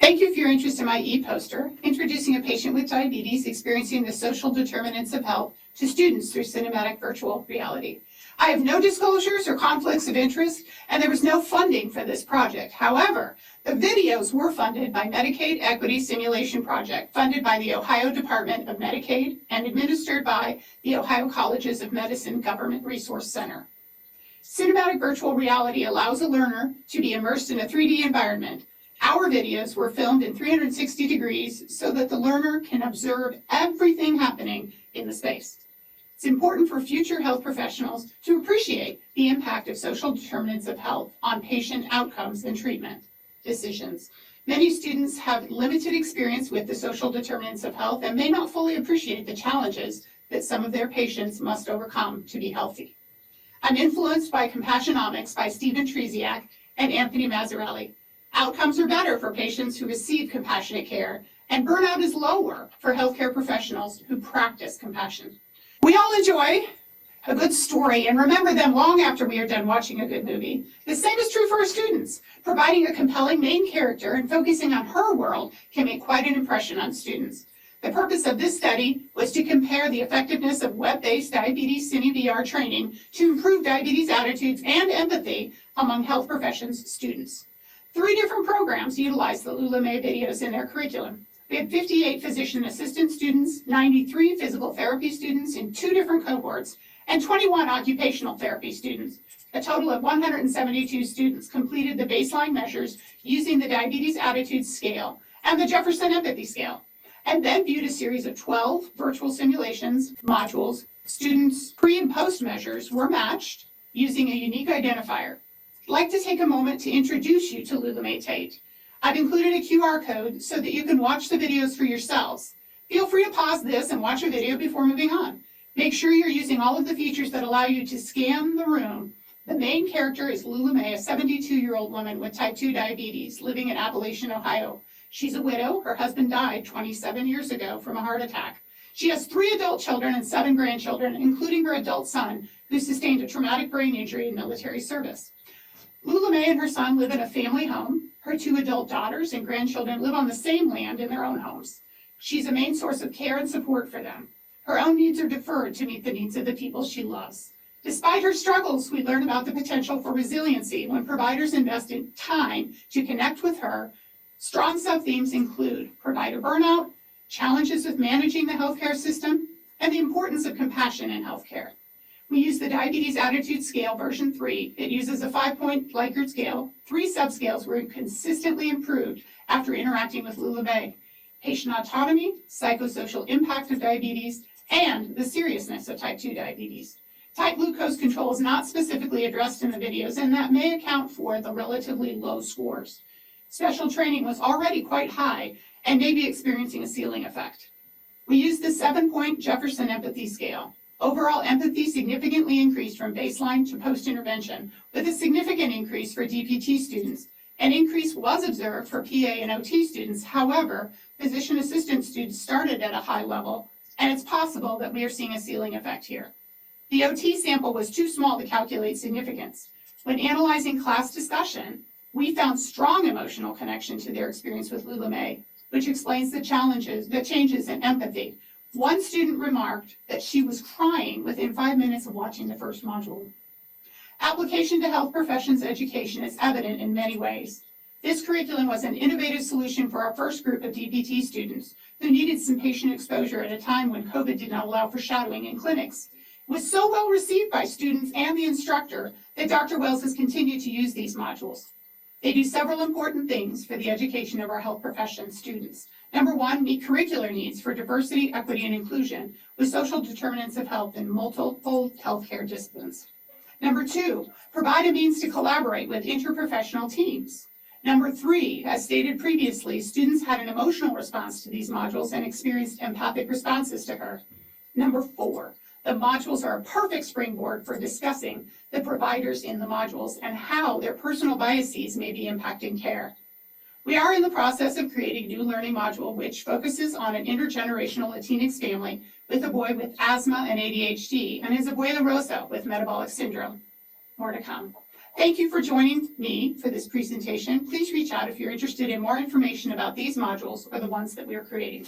Thank you for your interest in my ePoster, introducing a patient with diabetes experiencing the social determinants of health to students through cinematic virtual reality. I have no disclosures or conflicts of interest, and there was no funding for this project. However, the videos were funded by Medicaid Equity Simulation Project, funded by the Ohio Department of Medicaid and administered by the Ohio Colleges of Medicine Government Resource Center. Cinematic virtual reality allows a learner to be immersed in a 3D environment. Our videos were filmed in 360 degrees so that the learner can observe everything happening in the space. It's important for future health professionals to appreciate the impact of social determinants of health on patient outcomes and treatment decisions. Many students have limited experience with the social determinants of health and may not fully appreciate the challenges that some of their patients must overcome to be healthy. I'm influenced by Compassionomics by Stephen Treziak and Anthony Mazzarelli. Outcomes are better for patients who receive compassionate care, and burnout is lower for healthcare professionals who practice compassion. We all enjoy a good story and remember them long after we are done watching a good movie. The same is true for our students. Providing a compelling main character and focusing on her world can make quite an impression on students. The purpose of this study was to compare the effectiveness of web-based diabetes cine-VR training to improve diabetes attitudes and empathy among health professions students. 3 different programs utilized the LulaMay videos in their curriculum. We had 58 physician assistant students, 93 physical therapy students in 2 different cohorts, and 21 occupational therapy students. A total of 172 students completed the baseline measures using the Diabetes Attitude Scale and the Jefferson Empathy Scale, and then viewed a series of 12 virtual simulations, modules. Students' pre and post measures were matched using a unique identifier. I'd like to take a moment to introduce you to LulaMay Tate. I've included a QR code so that you can watch the videos for yourselves. Feel free to pause this and watch a video before moving on. Make sure you're using all of the features that allow you to scan the room. The main character is LulaMay, a 72-year-old woman with type 2 diabetes living in Appalachian, Ohio. She's a widow. Her husband died 27 years ago from a heart attack. She has 3 adult children and 7 grandchildren, including her adult son, who sustained a traumatic brain injury in military service. LulaMay and her son live in a family home. Her 2 adult daughters and grandchildren live on the same land in their own homes. She's a main source of care and support for them. Her own needs are deferred to meet the needs of the people she loves. Despite her struggles, we learn about the potential for resiliency when providers invest in time to connect with her. Strong sub-themes include provider burnout, challenges with managing the healthcare system, and the importance of compassion in healthcare. We use the Diabetes Attitude Scale version 3. It uses a 5-point Likert scale. 3 subscales were consistently improved after interacting with LulaMay: patient autonomy, psychosocial impact of diabetes, and the seriousness of type 2 diabetes. Tight glucose control is not specifically addressed in the videos, and that may account for the relatively low scores. Special training was already quite high and may be experiencing a ceiling effect. We used the 7-point Jefferson Empathy Scale. Overall empathy significantly increased from baseline to post-intervention, with a significant increase for DPT students. An increase was observed for PA and OT students. However, physician assistant students started at a high level, and it's possible that we are seeing a ceiling effect here. The OT sample was too small to calculate significance. When analyzing class discussion, we found strong emotional connection to their experience with LulaMay, which explains the changes in empathy. One student remarked that she was crying within 5 minutes of watching the first module. Application to health professions education is evident in many ways. This curriculum was an innovative solution for our first group of DPT students who needed some patient exposure at a time when COVID did not allow for shadowing in clinics. It was so well received by students and the instructor that Dr. Wells has continued to use these modules. They do several important things for the education of our health profession students. Number 1, meet curricular needs for diversity, equity, and inclusion with social determinants of health in multiple healthcare disciplines. Number 2, provide a means to collaborate with interprofessional teams. Number 3, as stated previously, students had an emotional response to these modules and experienced empathic responses to her. Number 4, the modules are a perfect springboard for discussing the providers in the modules and how their personal biases may be impacting care. We are in the process of creating a new learning module which focuses on an intergenerational Latinx family with a boy with asthma and ADHD and his abuela Rosa with metabolic syndrome. More to come. Thank you for joining me for this presentation. Please reach out if you're interested in more information about these modules or the ones that we are creating.